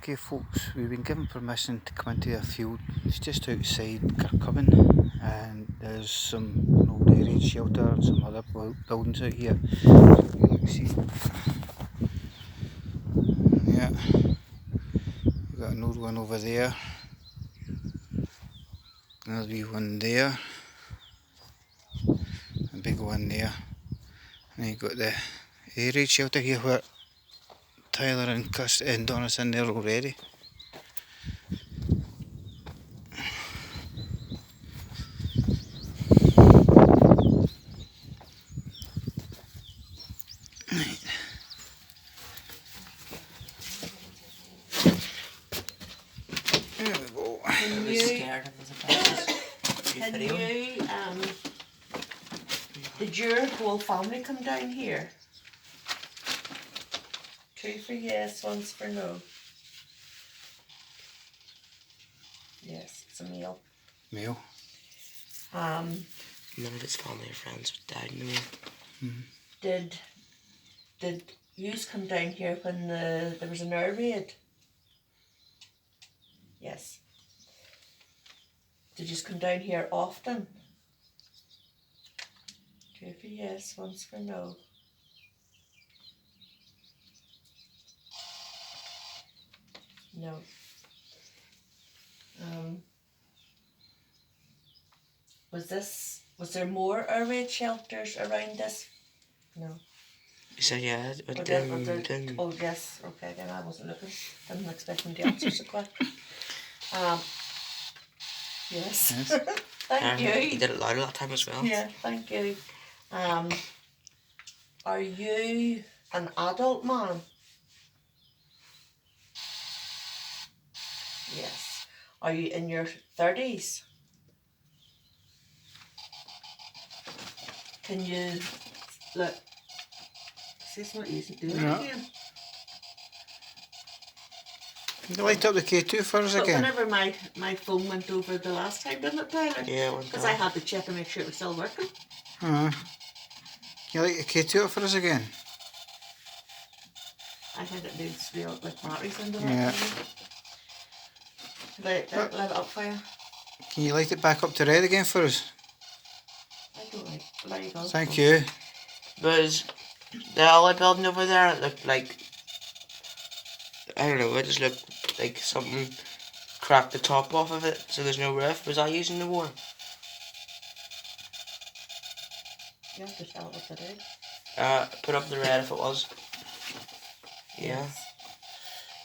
Okay folks, we've been given permission to come into a field. It's just outside Kirkcovern and there's some old area shelter and some other buildings out here. You can see. Yeah, we've got an old one over there, another wee one there, a big one there, and you've got the area shelter here where Tyler and Donna's in there already. There we go. Did your whole family come down here? 2 for yes, 1 for no. Yes, it's a meal. Meal. None of his family or friends died in the war. Did yous come down here when there was an air raid? Yes. Did yous come down here often? 2 for yes, 1 for no. No. Was there more air raid shelters around this? No. He said yeah, but Oh yes, okay, then I wasn't looking. Didn't expect him to answer so quick. Yes. Thank you. He did it louder that time as well. Yeah, thank you. Are you an adult man? Yes. Are you in your 30s? Can you look? See, it's not easy to do it again. Can you light up the K2 for us But again? whenever my phone went over the last time, didn't it, Tyler? Yeah, it went because I had to check and make sure it was still working. Can you light the K2 up for us again? I think it needs real like batteries into that. Yeah. Let it up for you. Can you light it back up to red again for us? I don't like. There you go. Thank you. But the other building over there, it looked like, I don't know, it just looked like something cracked the top off of it, so there's no roof. Was that using the war? You have to tell what to do. Put up the red if it was. Yeah.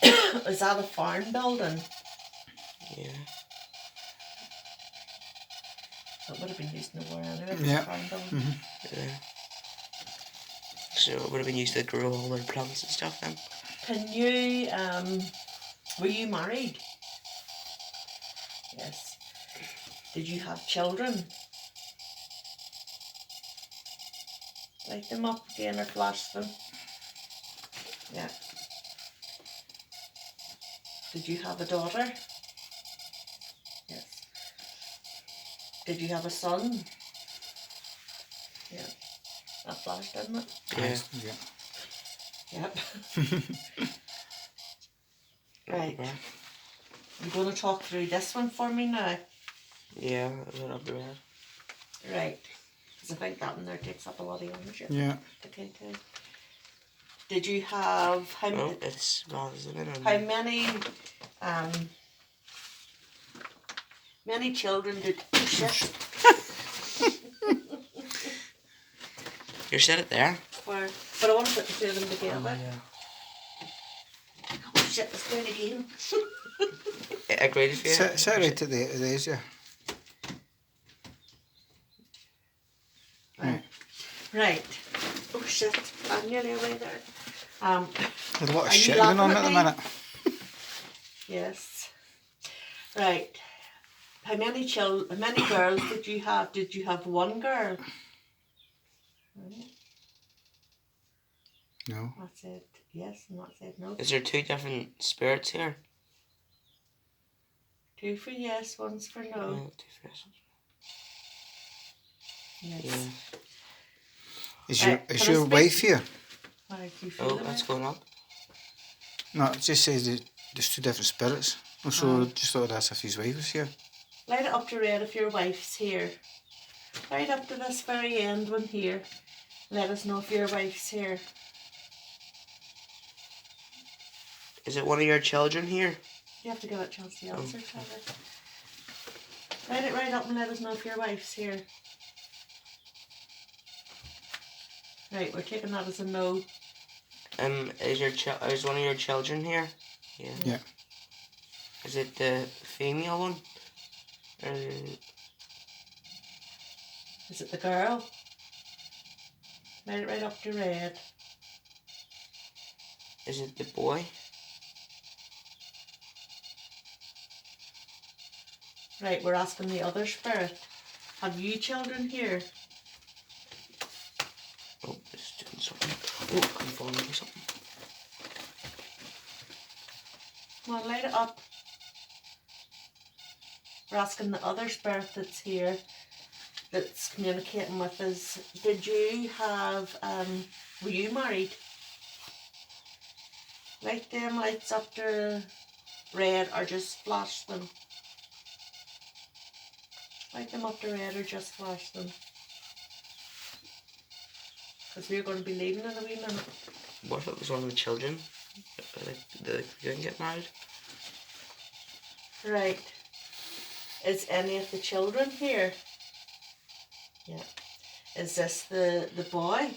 Yes. Is that a farm building? Yeah. It would have been used in the war anyway. Yeah. Farm building. Yeah. So it would have been used to grow all their plants and stuff then. Can you, were you married? Yes. Did you have children? Light them up again or flash them? Yeah. Did you have a daughter? Yes. Did you have a son? Yeah. That flashed, didn't it? Yeah. Yep. Right. I'm going to talk through this one for me now. Yeah, put up the red. Right. Because I think that one there takes up a lot of ownership. Yeah. Okay, good. Did you have how It's rather than many children did You said it there. but I want to put the two of them together. Yeah. Oh shit, it's going again. I agreed with you. Sit right at the edge, yeah. Right. Oh shit, I'm nearly away there. There's a lot of Are you shit going on laughing at the at minute. Yes. Right. How many girls did you have? Did you have one girl? Right. No. That's it. Yes, and that's it. No. Is there two different spirits here? 2 for yes, 1 for no. Yeah, two spirits. Yes. Yeah. Is your wife here? How do you feel Oh, about that's it? going up. No, it just says that There's two different spirits. So Aye. just thought that's if his wife was here. Light it up to red if your wife's here. Right up to this very end one here. Let us know if your wife's here. Is it one of your children here? You have to give it a chance to answer, Trevor. Light it right up and let us know if your wife's here. Right, we're taking that as a no. Is one of your children here? Yeah. Yeah. Is it the female one? Or Is it the girl? Light it right up to red. is it the boy? Right, we're asking the other spirit. Have you children here? Oh, it's doing something. Oh, I'm falling into something. Come on, light it up. We're asking the other spirit that's here, that's communicating with us. Did you have, were you married? Light them lights up to red or just flash them. Light them up to red or just flash them. Because we're going to be leaving in a wee minute. What if it was one of the children? They didn't get married? Right. Is any of the children here? Yeah. Is this the boy?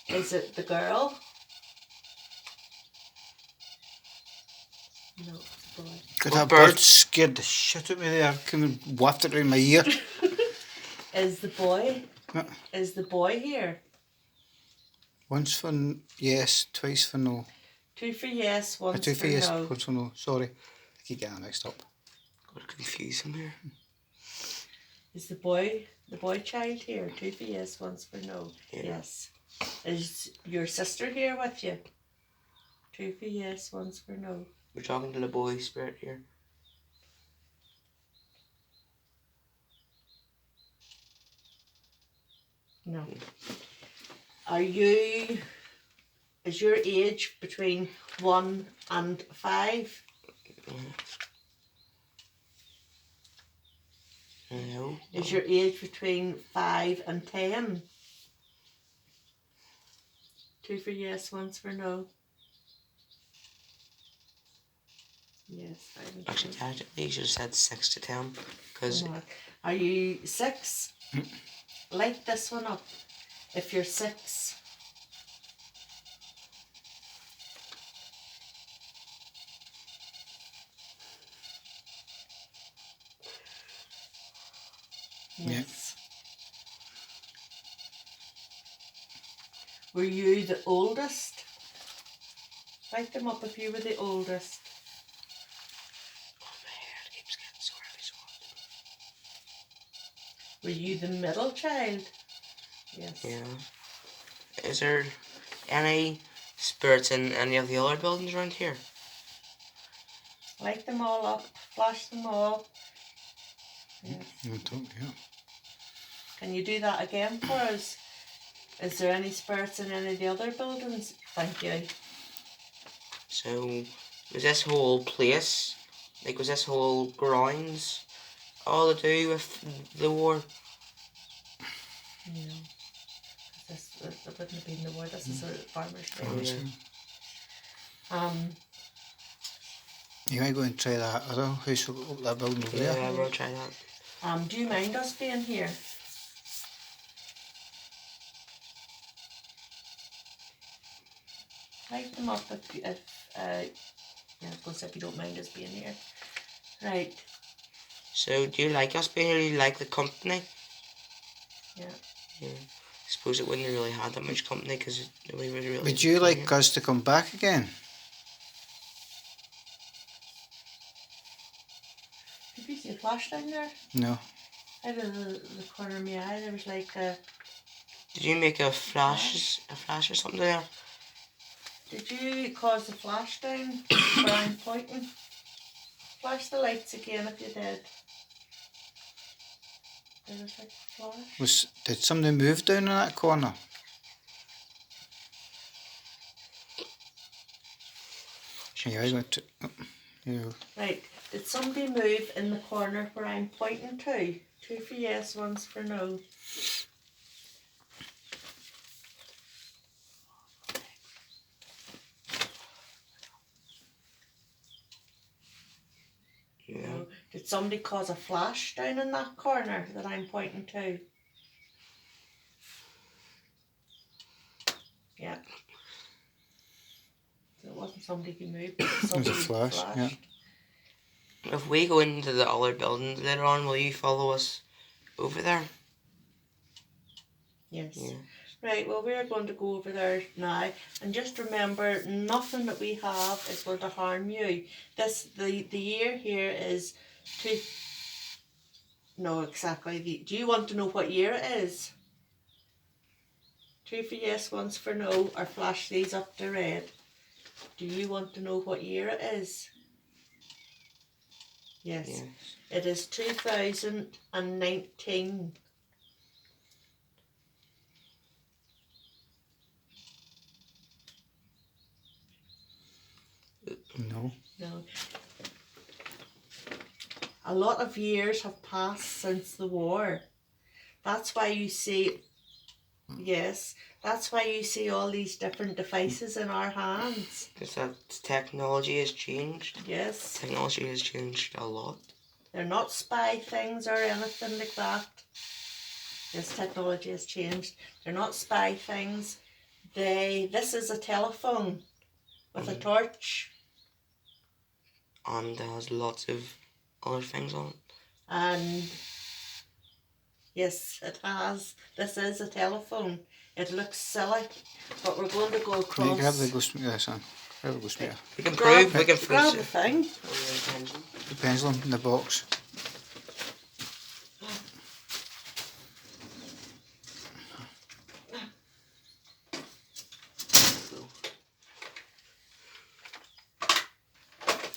Is it the girl? No, it's the boy. God, What that bird? bird scared the shit out of me there. Came and wafted around my ear. Is the boy? Yeah. Is the boy here? Once for yes, twice for no. 2 for yes, 1 Two for for yes, no. once for no. Sorry. I keep getting that mixed up. Got confusing here. Is the boy child here? 2 for yes, 1 for no. Yeah. Yes. Is your sister here with you? 2 for yes, 1 for no. We're talking to the boy spirit here. No. Is your age between 1 and 5? No. Is your age between 5 and 10? 2 for yes, 1 for no. Yes, 5 and 10. Actually, technically, you should have said 6 to 10. Because Are you 6? Light this one up if you're 6. Yes. Were you the oldest? Light them up if you were the oldest. my head keeps getting sore every so often. Were you the middle child? Yes. Yeah. Is there any spirits in any of the other buildings around here? Light them all up, flash them all. Yes. You don't, yeah. Can you do that again for us? Is there any spirits in any of the other buildings? Thank you. So, was this whole place, like was this whole grounds, all to do with the war? No. This wouldn't have been the word. This is a farmer's Oh, field. yeah. You might go and try that other house, that building over Yeah, there. we'll try that. Do you mind us being here? Light them up if yeah, I was going to say if you don't mind us being here. Right. So, do you like us being here? Do you like the company? Yeah. Yeah. I suppose it wouldn't have really had that much company because nobody would really. Would you like us to come back again? Did you see a flash down there? No. Out of the corner of my eye, there was like a. Did you make a flash or something there? Did you cause the flash down where I'm pointing? Flash the lights again if you did. There was like a flash. Did somebody move down in that corner? Yeah, I went to. You. Right, did somebody move in the corner where I'm pointing to? 2 for yes, 1 for no. Yeah. No. Did somebody cause a flash down in that corner that I'm pointing to? Yeah. So it wasn't somebody who moved, it was somebody who flash, flashed. yeah. If we go into the other buildings later on, will you follow us over there? Yes. Yeah. Right, well we're going to go over there now, and just remember nothing that we have is going to harm you. The year here is no, exactly. Do you want to know what year it is? 2 for yes, 1 for no, or flash these up to red. Do you want to know what year it is? Yes. Yes. It is 2019. No. No. A lot of years have passed since the war. That's why you see, yes, that's why you see all these different devices in our hands. Because that technology has changed. Yes. Technology has changed a lot. They're not spy things or anything like that. Yes, technology has changed. They're not spy things. This is a telephone with a torch. And has lots of other things on it. And yes, it has. This is a telephone. It looks silly, but we're going to go across. You grab the ghost meter, son. Grab the ghost meter. We can Grab- prove, we can Grab prove the thing. The pendulum in the box.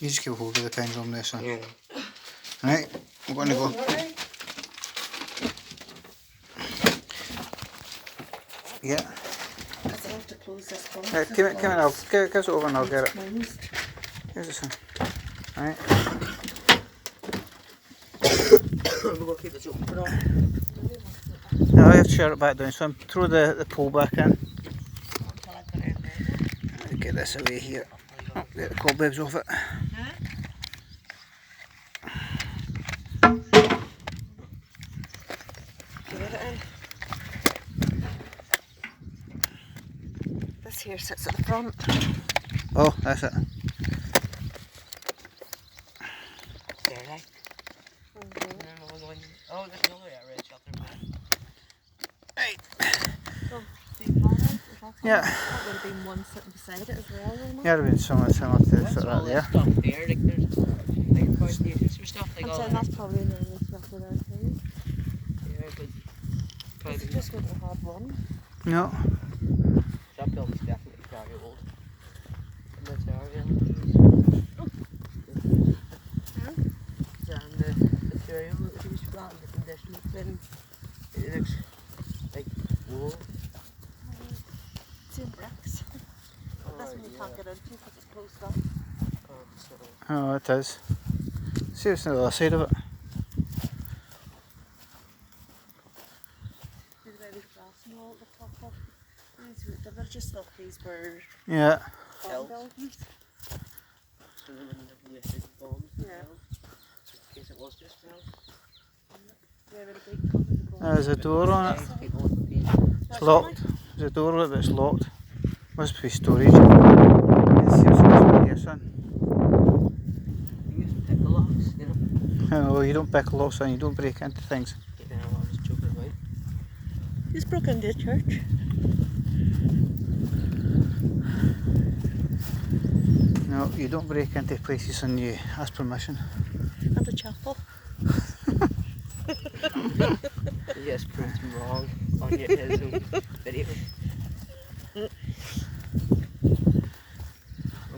You just keep hold of the pendulum there, son. Yeah. Right, we're going to go. Alright. Yeah. Because I have to close this door. Right, come in, I'll give it over and I'll get it. Closed. Here's the son. Right. We're going to keep this open for now. Now I have to shut it back down, so I'm throw the pole back in. Get this away here. Oh, get the cobwebs off it. Get it in. This here sits at the front. Oh, that's it. There, like. Oh, there's another red shelter. Right. Yeah. Yeah. That would have been one sitting beside it as well, wouldn't it? Yeah, it'd have been somewhat similar to What's sort all of this there. stuff there? Like, there's like car stations or stuff like I'm all saying that. that's probably an early shelter there too. Yeah, but probably It's just wouldn't have had one. No. that building's definitely very old. In this area. And the material that was used for that and the condition it's in, it looks like wool. It's in bricks. But this one you can't get into because it's closed up. Oh, it is. See what's on the other side of it. There's grass and all at the top of these. They were just thought these were Yeah. farm buildings. So they wouldn't have lifted bombs. Yeah. In case it was just built. Yeah, with a big cover of gold. There's a door on it. People would be It's locked. There's a door on it, but it's locked. Must be storage. Let's see what's in this one here, son. used to pick the locks, you know. Oh, you don't pick locks on, you don't break into things. You know, I was joking about. He's broke into a church. No, you don't break into places and you ask permission. And a chapel. You just proved him wrong on his own video. Looks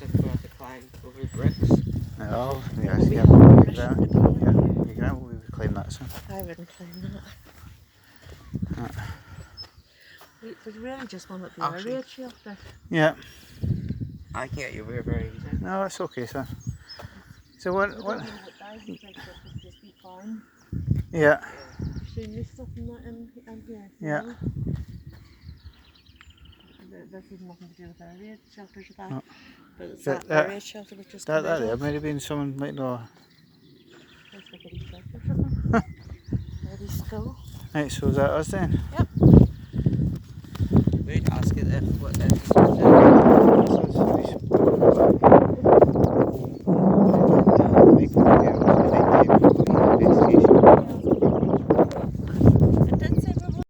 like we're going to have to climb over the bricks. No, yeah, We yeah, have you permission can. to go in Yeah, here. you can. We would climb that, son. I wouldn't claim that. We really just want it to be a Actually- raid shelter. Yeah. I can get you over very easy. No, that's okay, son. So what? Yeah. Stuff in here. Yeah. This has nothing to do with our raid shelters at that. No. But it's That- that raid shelter which just That there might have been someone might know. Looks like a wee shelter or something. Maybe school. Right, so is that us then? We'd ask it if